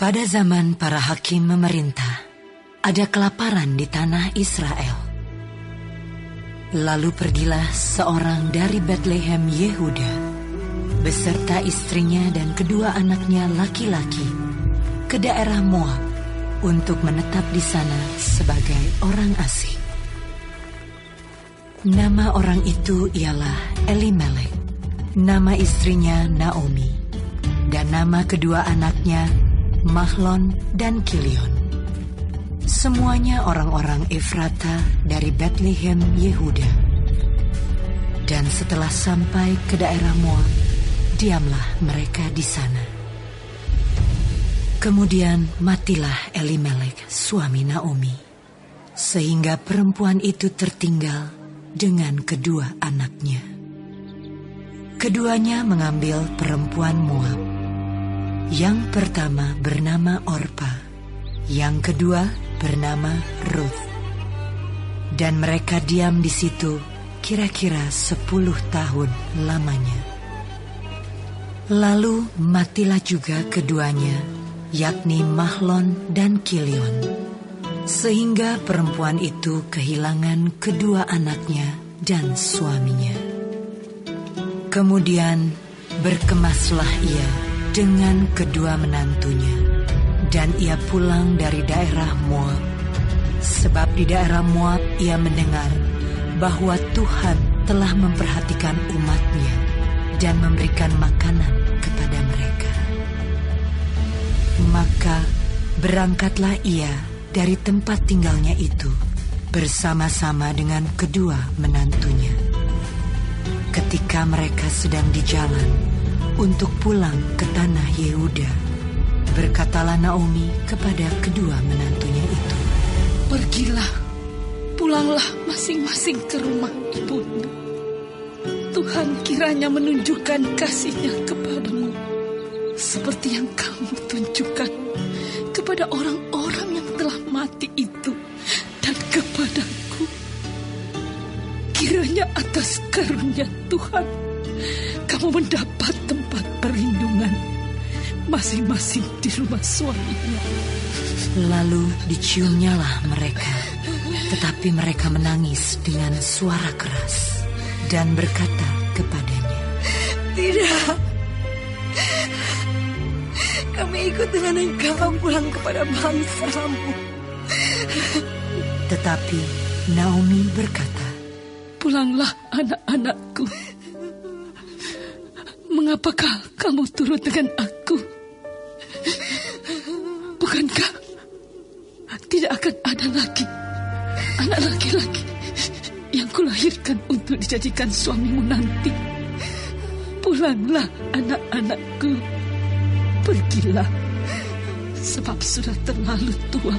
Pada zaman para hakim memerintah, ada kelaparan di tanah Israel. Lalu pergilah seorang dari Betlehem Yehuda, beserta istrinya dan kedua anaknya laki-laki, ke daerah Moab untuk menetap di sana sebagai orang asing. Nama orang itu ialah Elimelek, nama istrinya Naomi, dan nama kedua anaknya Mahlon dan Kilion. Semuanya orang-orang Efrata dari Betlehem Yehuda. Dan setelah sampai ke daerah Moab, diamlah mereka di sana. Kemudian matilah Elimelek, suami Naomi, sehingga perempuan itu tertinggal dengan kedua anaknya. Keduanya mengambil perempuan Moab. Yang pertama bernama Orpa, yang kedua bernama Ruth. Dan mereka diam di situ kira-kira 10 tahun lamanya. Lalu matilah juga keduanya, yakni Mahlon dan Kilion, sehingga perempuan itu kehilangan kedua anaknya dan suaminya. Kemudian berkemaslah ia dengan kedua menantunya, dan ia pulang dari daerah Moab, sebab di daerah Moab ia mendengar bahwa Tuhan telah memperhatikan umatnya dan memberikan makanan kepada mereka. Maka berangkatlah ia dari tempat tinggalnya itu bersama-sama dengan kedua menantunya. Ketika mereka sedang di jalan untuk pulang ke tanah Yehuda, berkatalah Naomi kepada kedua menantunya itu, "Pergilah, pulanglah masing-masing ke rumah ibumu. Tuhan kiranya menunjukkan kasih-Nya kepadamu, seperti yang kamu tunjukkan kepada orang-orang yang telah mati itu dan kepadaku. Kiranya atas karunia Tuhan, kamu mendapat tempat perlindungan masing-masing di rumah suaminya." Lalu diciumnyalah mereka, tetapi mereka menangis dengan suara keras dan berkata kepadanya, "Tidak, kami ikut dengan engkau pulang kepada bangsamu." Tetapi Naomi berkata, "Pulanglah anak-anakku. Mengapakah kamu turut dengan aku? Bukankah tidak akan ada lagi anak laki-laki yang kulahirkan untuk dijadikan suamimu nanti? Pulanglah anak-anakku, pergilah, sebab sudah terlalu tua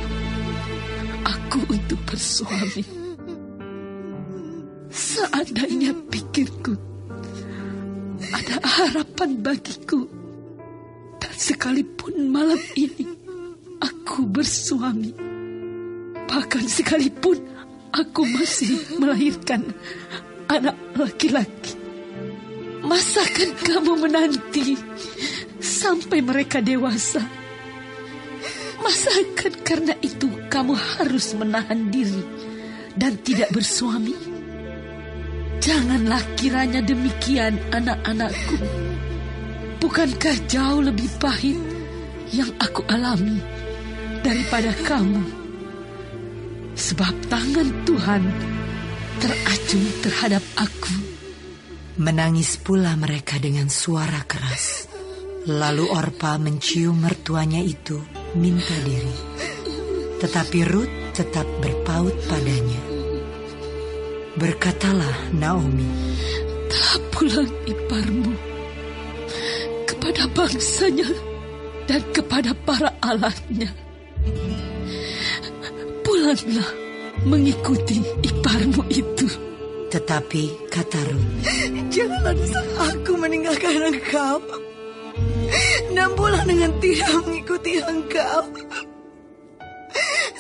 aku untuk bersuami. Seandainya pikirku ada harapan bagiku, dan sekalipun malam ini aku bersuami, bahkan sekalipun aku masih melahirkan anak laki-laki, masakan kamu menanti sampai mereka dewasa? Masakan karena itu kamu harus menahan diri dan tidak bersuami? Janganlah kiranya demikian, anak-anakku. Bukankah jauh lebih pahit yang aku alami daripada kamu? Sebab tangan Tuhan teracung terhadap aku." Menangis pula mereka dengan suara keras. Lalu Orpa mencium mertuanya itu minta diri, tetapi Ruth tetap berpaut padanya. Berkatalah Naomi, "Telah pulang iparmu kepada bangsanya dan kepada para allahnya. Pulanglah mengikuti iparmu itu." Tetapi kata Ruth, "Jangan aku meninggalkan engkau, dan pulang dengan tidak mengikuti engkau.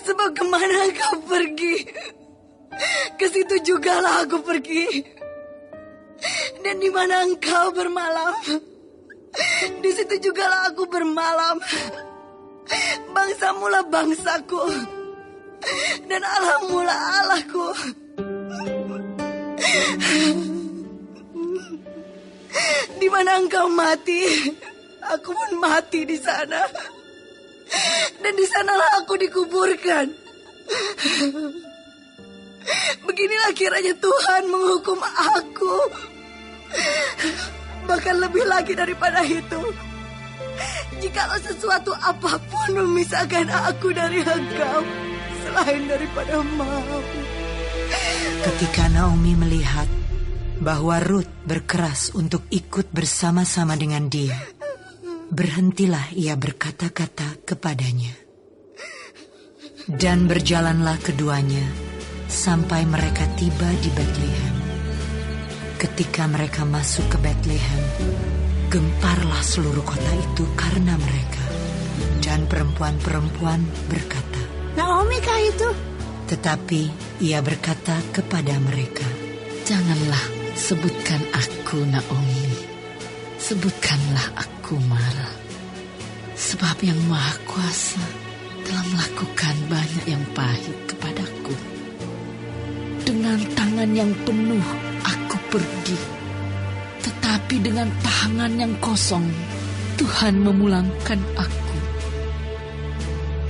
Sebab kemana engkau pergi, ke situ jugalah aku pergi. Dan di mana engkau bermalam, di situ jugalah aku bermalam. Bangsamu lah bangsaku, dan Allahmu lah Allahku. Di mana engkau mati, aku pun mati di sana. Dan di sanalah aku dikuburkan. Beginilah kiranya Tuhan menghukum aku. Bahkan lebih lagi daripada itu, jikalau sesuatu apapun memisahkan aku dari engkau selain daripada maut. Ketika Naomi melihat bahwa Rut berkeras untuk ikut bersama-sama dengan dia, berhentilah ia berkata-kata kepadanya. Dan berjalanlah keduanya sampai mereka tiba di Betlehem. Ketika mereka masuk ke Betlehem, gemparlah seluruh kota itu karena mereka. Dan perempuan-perempuan berkata, Naomi kah itu? Tetapi ia berkata kepada mereka, Janganlah sebutkan aku Naomi, sebutkanlah aku Mara. Sebab yang Maha Kuasa telah melakukan banyak yang pahit kepadaku. Dengan tangan yang penuh aku pergi, tetapi dengan tangan yang kosong Tuhan memulangkan aku.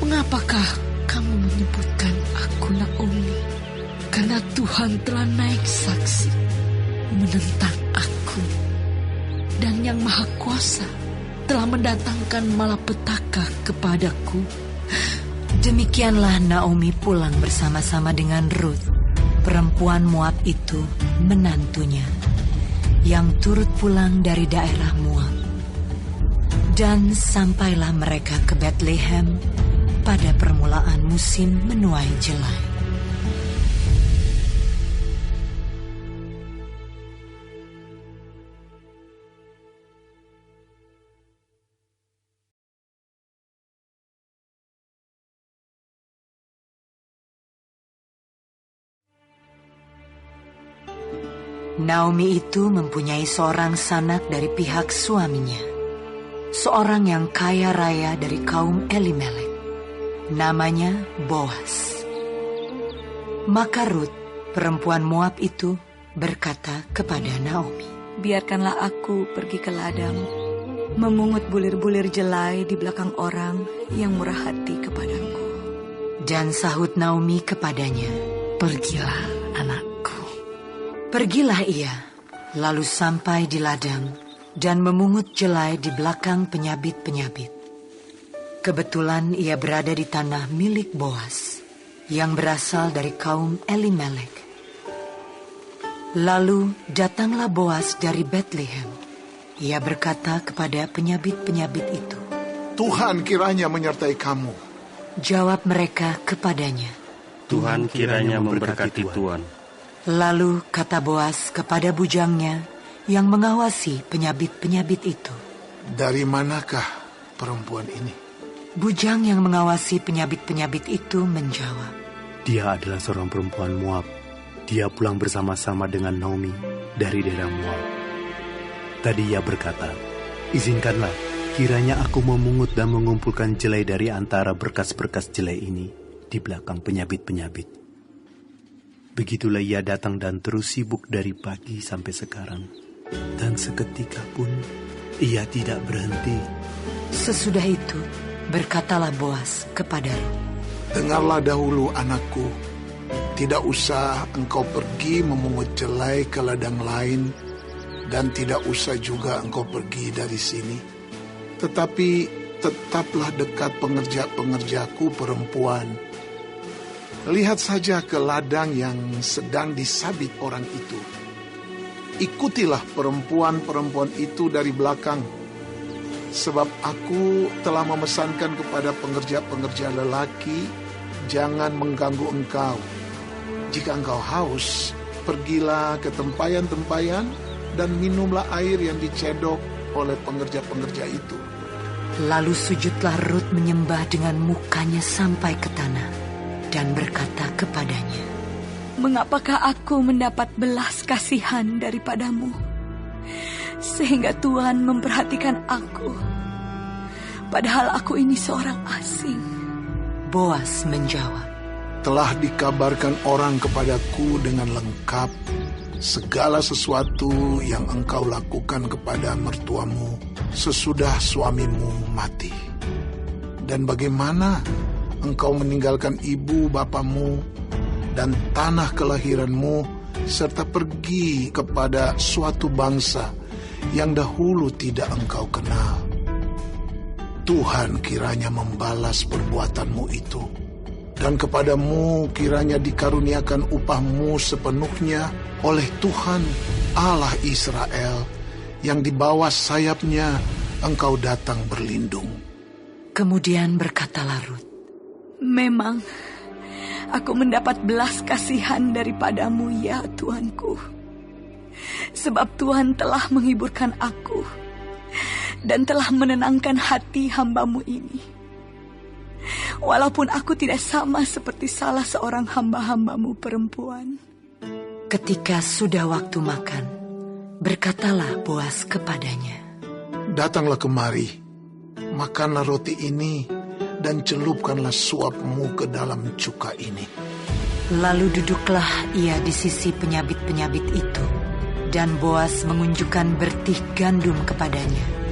Mengapakah kamu menyebutkan aku Naomi? Karena Tuhan telah naik saksi menentang aku, dan yang Maha Kuasa telah mendatangkan malapetaka kepadaku. Demikianlah Naomi pulang bersama-sama dengan Rut, perempuan Moab itu, menantunya, yang turut pulang dari daerah Moab. Dan sampailah mereka ke Betlehem pada permulaan musim menuai jelai. Naomi itu mempunyai seorang sanak dari pihak suaminya, seorang yang kaya raya dari kaum Elimelek, namanya Boas. Maka Rut, perempuan Moab itu, berkata kepada Naomi, Biarkanlah aku pergi ke ladang, memungut bulir-bulir jelai di belakang orang yang murah hati kepadaku. Dan sahut Naomi kepadanya, Pergilah anakku. Pergilah ia, lalu sampai di ladang dan memungut jelai di belakang penyabit-penyabit. Kebetulan ia berada di tanah milik Boas, yang berasal dari kaum Elimelek. Lalu datanglah Boas dari Betlehem. Ia berkata kepada penyabit-penyabit itu, Tuhan kiranya menyertai kamu. Jawab mereka kepadanya, Tuhan kiranya memberkati Tuhan. Lalu kata Boas kepada bujangnya yang mengawasi penyabit-penyabit itu, Dari manakah perempuan ini? Bujang yang mengawasi penyabit-penyabit itu menjawab, Dia adalah seorang perempuan Moab. Dia pulang bersama-sama dengan Naomi dari daerah Moab. Tadi ia berkata, Izinkanlah kiranya aku memungut dan mengumpulkan jelai dari antara berkas-berkas jelai ini di belakang penyabit-penyabit. Begitulah ia datang dan terus sibuk dari pagi sampai sekarang. Dan seketika pun ia tidak berhenti. Sesudah itu berkatalah Boas kepada Rut, Dengarlah dahulu anakku, tidak usah engkau pergi memungut jelai ke ladang lain, dan tidak usah juga engkau pergi dari sini. Tetapi tetaplah dekat pengerja-pengerjaku perempuan. Lihat saja ke ladang yang sedang disabit orang itu. Ikutilah perempuan-perempuan itu dari belakang, sebab aku telah memesankan kepada pengerja-pengerja lelaki, jangan mengganggu engkau. Jika engkau haus, pergilah ke tempayan-tempayan dan minumlah air yang dicedok oleh pengerja-pengerja itu. Lalu sujudlah Rut menyembah dengan mukanya sampai ke tanah dan berkata kepadanya, Mengapakah aku mendapat belas kasihan daripadamu, sehingga Tuhan memperhatikan aku? padahal aku ini seorang asing. Boas menjawab, telah dikabarkan orang kepadaku dengan lengkap segala sesuatu yang engkau lakukan kepada mertuamu sesudah suamimu mati. Dan bagaimana engkau meninggalkan ibu bapamu dan tanah kelahiranmu serta pergi kepada suatu bangsa yang dahulu tidak engkau kenal. Tuhan kiranya membalas perbuatanmu itu, dan kepadamu kiranya dikaruniakan upahmu sepenuhnya oleh Tuhan Allah Israel, yang di bawah sayapnya engkau datang berlindung. Kemudian berkatalah Rut, memang aku mendapat belas kasihan daripadamu ya Tuanku, sebab Tuhan telah menghiburkan aku dan telah menenangkan hati hamba-Mu ini. Walaupun aku tidak sama seperti salah seorang hamba-hamba-Mu perempuan. Ketika sudah waktu makan, berkatalah Boas kepadanya, datanglah kemari, makanlah roti ini dan celupkanlah suapmu ke dalam cuka ini. Lalu duduklah ia di sisi penyabit-penyabit itu, dan Boas mengunjukkan bertih gandum kepadanya.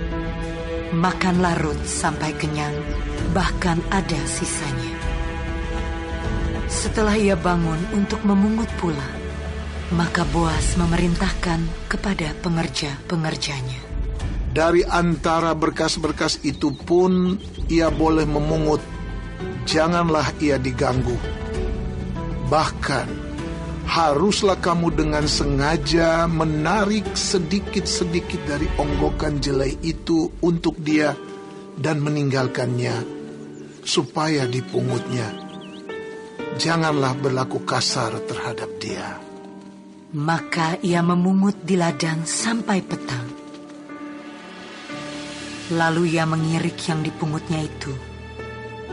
Makanlah Rut sampai kenyang, bahkan ada sisanya. Setelah ia bangun untuk memungut pula, maka Boas memerintahkan kepada pengerja-pengerjanya, dari antara berkas-berkas itu pun ia boleh memungut, janganlah ia diganggu. Bahkan haruslah kamu dengan sengaja menarik sedikit-sedikit dari onggokan jelai itu untuk dia dan meninggalkannya, supaya dipungutnya. Janganlah berlaku kasar terhadap dia. Maka ia memungut di ladang sampai petang. Lalu ia mengirik yang dipungutnya itu,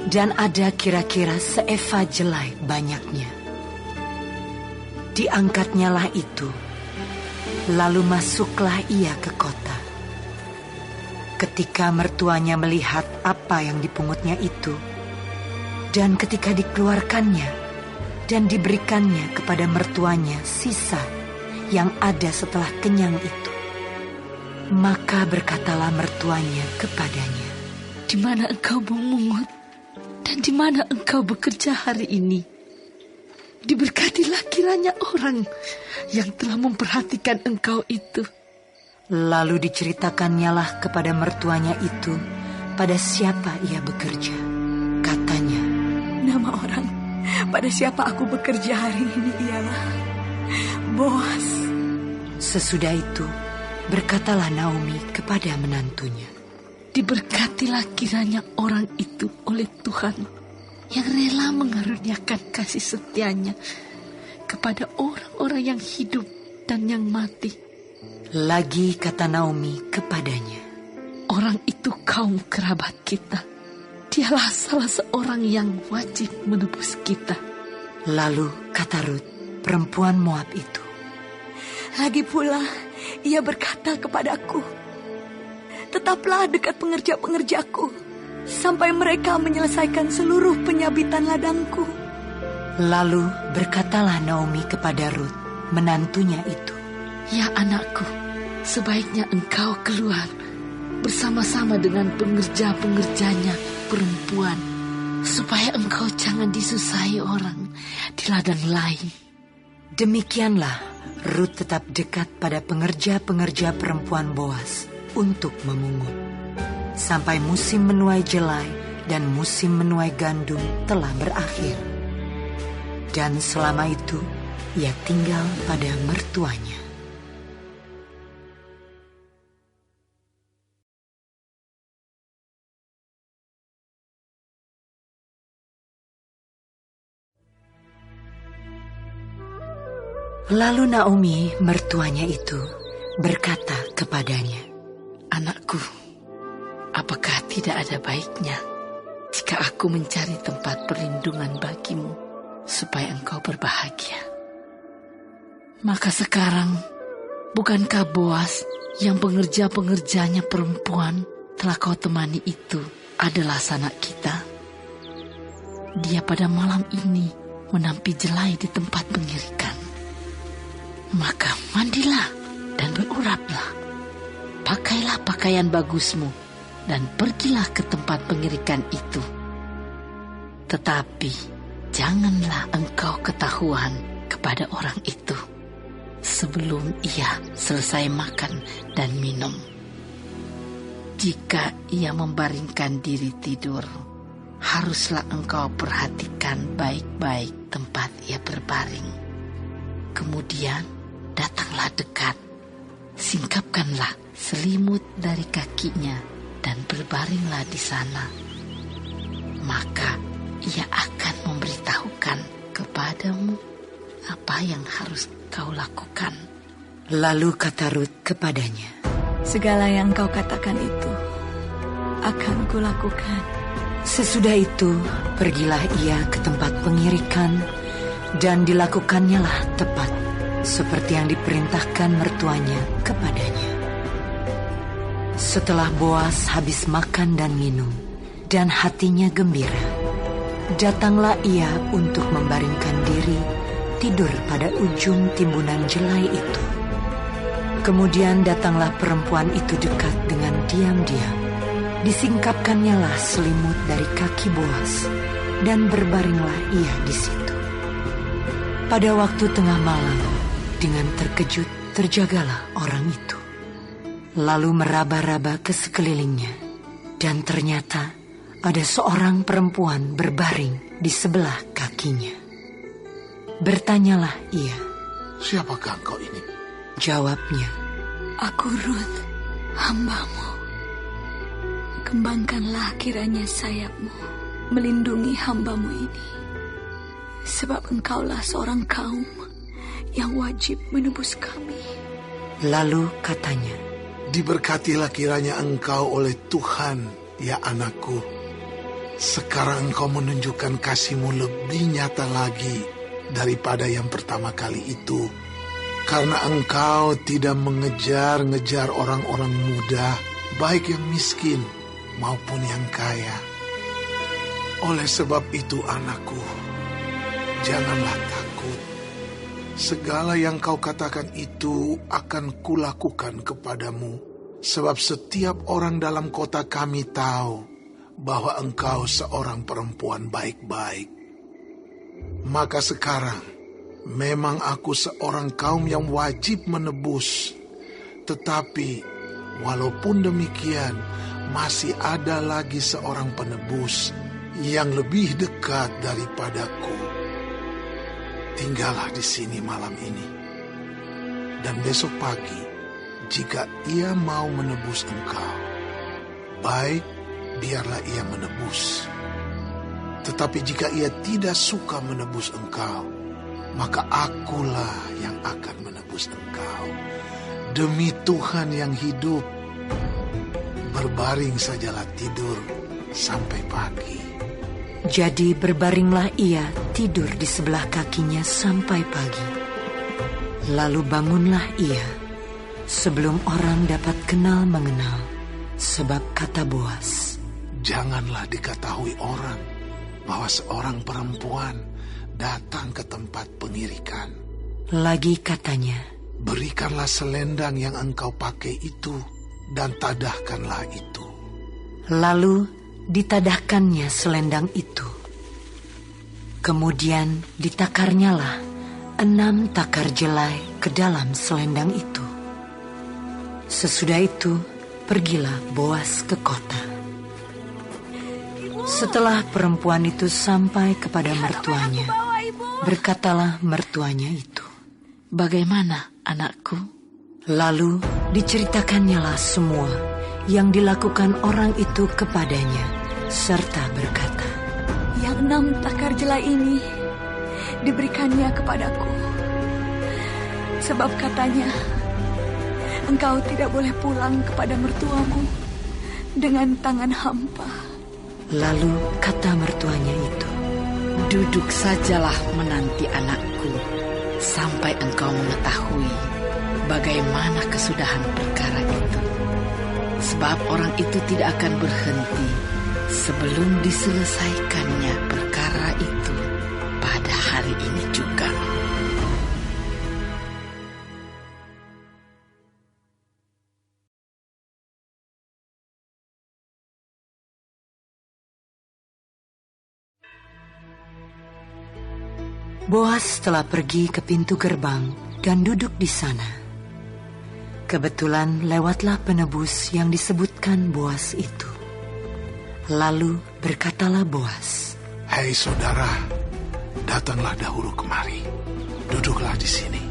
dan ada kira-kira seeva jelai banyaknya. Diangkatnyalah itu, lalu masuklah ia ke kota. Ketika mertuanya melihat apa yang dipungutnya itu, dan ketika dikeluarkannya dan diberikannya kepada mertuanya sisa yang ada setelah kenyang itu, maka berkatalah mertuanya kepadanya, di mana engkau memungut dan di mana engkau bekerja hari ini? Diberkatilah kiranya orang yang telah memperhatikan engkau itu. Lalu diceritakannya kepada mertuanya itu pada siapa ia bekerja. Katanya, nama orang pada siapa aku bekerja hari ini ialah Boas. Sesudah itu berkatalah Naomi kepada menantunya, diberkatilah kiranya orang itu oleh Tuhan yang rela mengaruniakan kasih setianya kepada orang-orang yang hidup dan yang mati. Lagi kata Naomi kepadanya, orang itu kaum kerabat kita. Dialah salah seorang yang wajib menebus kita. Lalu kata Rut, perempuan Moab itu, lagi pula ia berkata kepadaku, tetaplah dekat pengerja-pengerjaku sampai mereka menyelesaikan seluruh penyabitan ladangku. Lalu berkatalah Naomi kepada Rut, menantunya itu, ya anakku, sebaiknya engkau keluar bersama-sama dengan pengerja-pengerjanya perempuan, supaya engkau jangan disusahi orang di ladang lain. Demikianlah Rut tetap dekat pada pengerja-pengerja perempuan Boas untuk memungut, sampai musim menuai jelai dan musim menuai gandum telah berakhir. Dan selama itu ia tinggal pada mertuanya. Lalu Naomi, mertuanya itu, berkata kepadanya, anakku, apakah tidak ada baiknya jika aku mencari tempat perlindungan bagimu supaya engkau berbahagia? Maka sekarang, bukankah Boas yang pengerja-pengerjanya perempuan telah kau temani itu adalah sanak kita. Dia pada malam ini menampi jelai di tempat pengirikan. Maka mandilah dan beruraplah. Pakailah pakaian bagusmu dan pergilah ke tempat pengirikan itu. Tetapi janganlah engkau ketahuan kepada orang itu sebelum ia selesai makan dan minum. Jika ia membaringkan diri tidur, haruslah engkau perhatikan baik-baik tempat ia berbaring. Kemudian datanglah dekat, singkapkanlah selimut dari kakinya dan berbaringlah di sana. Maka ia akan memberitahukan kepadamu apa yang harus kau lakukan. Lalu kata Rut kepadanya, segala yang kau katakan itu akan kulakukan. Sesudah itu pergilah ia ke tempat pengirikan dan dilakukannya lah tepat seperti yang diperintahkan mertuanya kepadanya. Setelah Boas habis makan dan minum dan hatinya gembira, datanglah ia untuk membaringkan diri tidur pada ujung timbunan jelai itu. Kemudian datanglah perempuan itu dekat dengan diam-diam. Disingkapkannya lah selimut dari kaki Boas dan berbaringlah ia di situ. Pada waktu tengah malam, dengan terkejut terjagalah orang itu. Lalu meraba-raba ke sekelilingnya, dan ternyata ada seorang perempuan berbaring di sebelah kakinya. Bertanyalah ia, "Siapakah engkau ini?" Jawabnya, "Aku Rut, hamba-mu. Kembangkanlah kiranya sayap-mu melindungi hamba-mu ini. Sebab engkaulah seorang kaum yang wajib menebus kami." Lalu katanya, "Diberkatilah kiranya engkau oleh Tuhan, ya anakku. Sekarang engkau menunjukkan kasih-Mu lebih nyata lagi daripada yang pertama kali itu. Karena engkau tidak mengejar-ngejar orang-orang muda, baik yang miskin maupun yang kaya. Oleh sebab itu anakku, janganlah takut. Segala yang kau katakan itu akan kulakukan kepadamu, sebab setiap orang dalam kota kami tahu bahwa engkau seorang perempuan baik-baik. Maka sekarang, memang aku seorang kaum yang wajib menebus. Tetapi, walaupun demikian, masih ada lagi seorang penebus yang lebih dekat daripadaku. Tinggallah di sini malam ini. Dan besok pagi, jika ia mau menebus engkau, baik, biarlah ia menebus. Tetapi jika ia tidak suka menebus engkau, maka akulah yang akan menebus engkau. Demi Tuhan yang hidup, berbaring sajalah tidur sampai pagi." Jadi berbaringlah ia tidur di sebelah kakinya sampai pagi. Lalu bangunlah ia sebelum orang dapat kenal mengenal, sebab kata Boas, "Janganlah diketahui orang bahwa seorang perempuan datang ke tempat pengirikan." Lagi katanya, "Berikanlah selendang yang engkau pakai itu dan tadahkanlah itu." Lalu ditadahkannya selendang itu. Kemudian ditakarnyalah 6 takar jelai ke dalam selendang itu. Sesudah itu pergilah Boas ke kota. Setelah perempuan itu sampai kepada mertuanya, berkatalah mertuanya itu, "Bagaimana anakku?" Lalu diceritakannya semua yang dilakukan orang itu kepadanya, serta berkata, "Yang 6 takar jelai ini diberikannya kepadaku. Sebab katanya, engkau tidak boleh pulang kepada mertuamu dengan tangan hampa." Lalu kata mertuanya itu, "Duduk sajalah menanti anakku, sampai engkau mengetahui bagaimana kesudahan perkara itu. Sebab orang itu tidak akan berhenti sebelum diselesaikannya perkara itu pada hari ini juga. Boas telah pergi ke pintu gerbang dan duduk di sana. Kebetulan lewatlah penebus yang disebutkan Boas itu. Lalu berkatalah Boas, "Hai saudara, datanglah dahulu kemari. Duduklah di sini."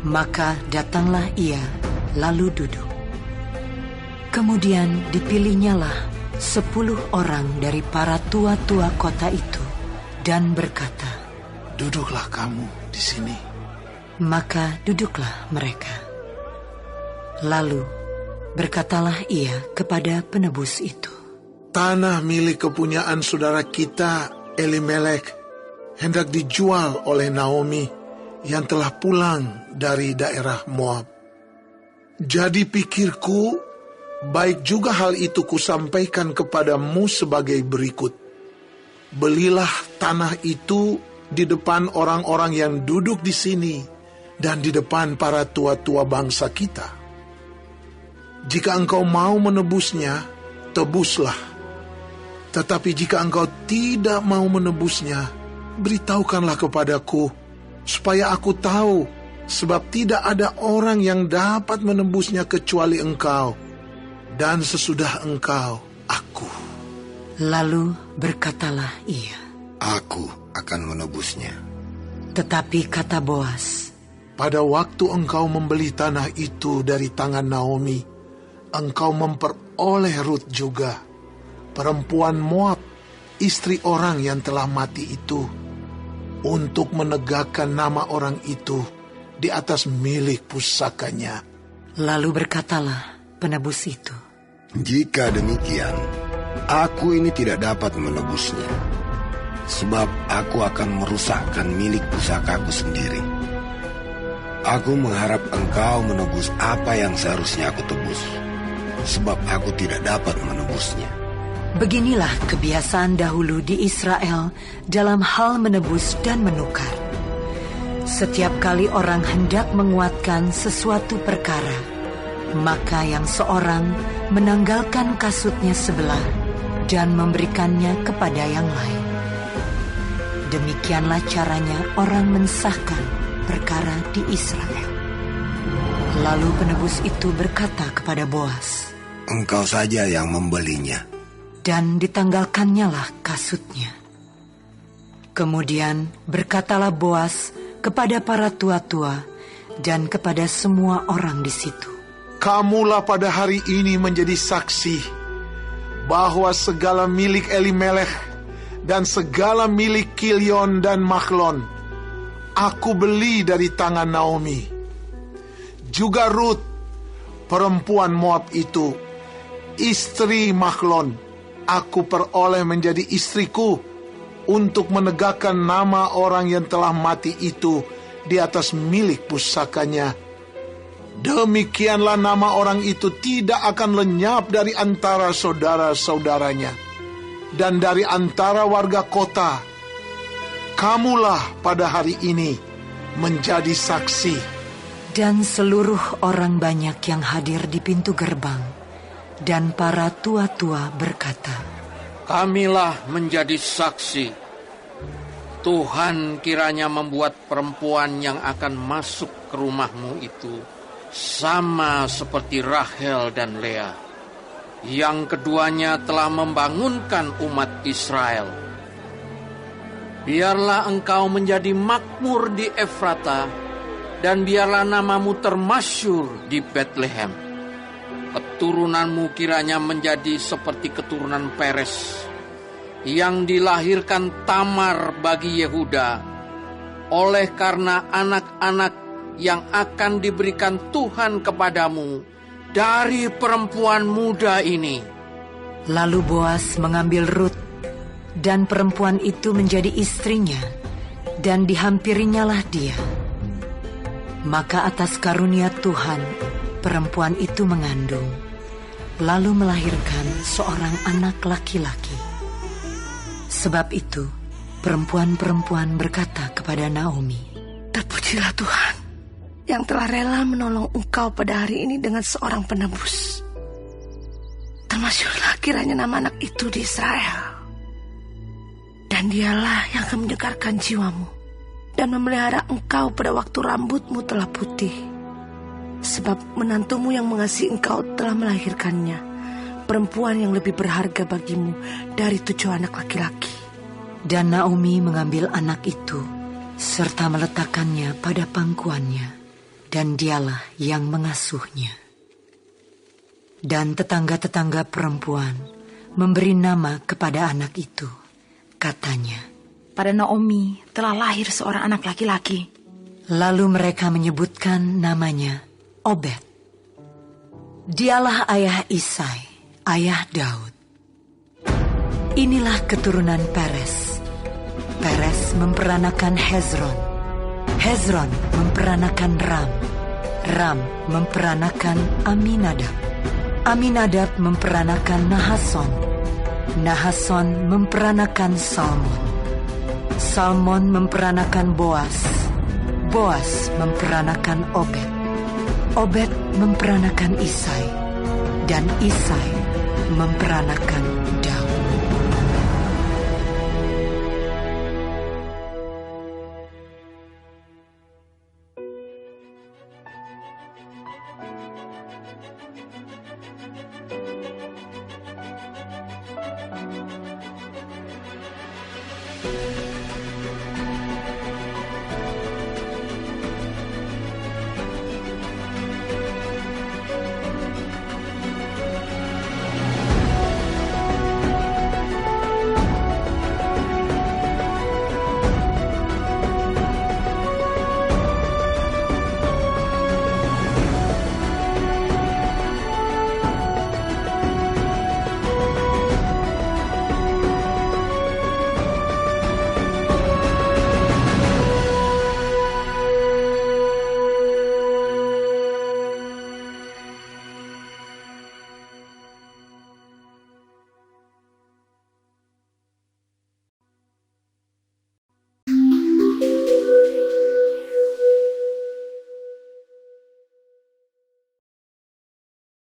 Maka datanglah ia, lalu duduk. Kemudian dipilihnyalah 10 orang dari para tua-tua kota itu dan berkata, "Duduklah kamu di sini." Maka duduklah mereka. Lalu berkatalah ia kepada penebus itu, "Tanah milik kepunyaan saudara kita, Elimelek, hendak dijual oleh Naomi yang telah pulang dari daerah Moab. Jadi pikirku, baik juga hal itu kusampaikan kepadamu sebagai berikut. Belilah tanah itu di depan orang-orang yang duduk di sini dan di depan para tua-tua bangsa kita. Jika engkau mau menebusnya, tebuslah. Tetapi jika engkau tidak mau menebusnya, beritahukanlah kepadaku, supaya aku tahu, sebab tidak ada orang yang dapat menebusnya kecuali engkau, dan sesudah engkau, aku." Lalu berkatalah ia, "Aku akan menebusnya." Tetapi kata Boas, "Pada waktu engkau membeli tanah itu dari tangan Naomi, engkau memperoleh Rut juga, perempuan Moab, istri orang yang telah mati itu, untuk menegakkan nama orang itu di atas milik pusakanya." Lalu berkatalah penebus itu, "Jika demikian, aku ini tidak dapat menebusnya, sebab aku akan merusakkan milik pusakaku sendiri. Aku mengharap engkau menebus apa yang seharusnya aku tebus, sebab aku tidak dapat menebusnya." Beginilah kebiasaan dahulu di Israel dalam hal menebus dan menukar. Setiap kali orang hendak menguatkan sesuatu perkara, maka yang seorang menanggalkan kasutnya sebelah dan memberikannya kepada yang lain. Demikianlah caranya orang mensahkan perkara di Israel. Lalu penebus itu berkata kepada Boas, "Engkau saja yang membelinya." Dan ditanggalkannyalah kasutnya. Kemudian berkatalah Boas kepada para tua-tua dan kepada semua orang di situ, "Kamulah pada hari ini menjadi saksi bahwa segala milik Elimelek dan segala milik Kilion dan Mahlon aku beli dari tangan Naomi. Juga Rut, perempuan Moab itu, istri Mahlon, aku peroleh menjadi istriku untuk menegakkan nama orang yang telah mati itu di atas milik pusakanya. Demikianlah nama orang itu tidak akan lenyap dari antara saudara-saudaranya dan dari antara warga kota. Kamulah pada hari ini menjadi saksi." Dan seluruh orang banyak yang hadir di pintu gerbang dan para tua-tua berkata, "Kamilah menjadi saksi. Tuhan kiranya membuat perempuan yang akan masuk ke rumahmu itu sama seperti Rahel dan Lea, yang keduanya telah membangunkan umat Israel. Biarlah engkau menjadi makmur di Efrata, dan biarlah namamu termasyhur di Betlehem. Keturunanmu kiranya menjadi seperti keturunan Peres, yang dilahirkan Tamar bagi Yehuda, oleh karena anak-anak yang akan diberikan Tuhan kepadamu dari perempuan muda ini." Lalu Boas mengambil Rut, dan perempuan itu menjadi istrinya, dan dihampirinyalah dia. Maka atas karunia Tuhan, perempuan itu mengandung, lalu melahirkan seorang anak laki-laki. Sebab itu, perempuan-perempuan berkata kepada Naomi, "Terpujilah Tuhan yang telah rela menolong engkau pada hari ini dengan seorang penebus. Termasyurlah kiranya nama anak itu di Israel. Dan dialah yang akan menyegarkan jiwamu dan memelihara engkau pada waktu rambutmu telah putih. Sebab menantumu yang mengasihi engkau telah melahirkannya, perempuan yang lebih berharga bagimu dari 7 anak laki-laki." Dan Naomi mengambil anak itu serta meletakkannya pada pangkuannya, dan dialah yang mengasuhnya. Dan tetangga-tetangga perempuan memberi nama kepada anak itu. Katanya, "Pada Naomi telah lahir seorang anak laki-laki." Lalu mereka menyebutkan namanya Obed. Dialah ayah Isai, ayah Daud. Inilah keturunan Peres. Peres memperanakan Hezron. Hezron memperanakan Ram. Ram memperanakan Aminadab. Aminadab memperanakan Nahason. Nahason memperanakan Salmon. Salmon memperanakan Boas. Boas memperanakan Obed. Obed memperanakan Isai. Dan Isai memperanakan Daud.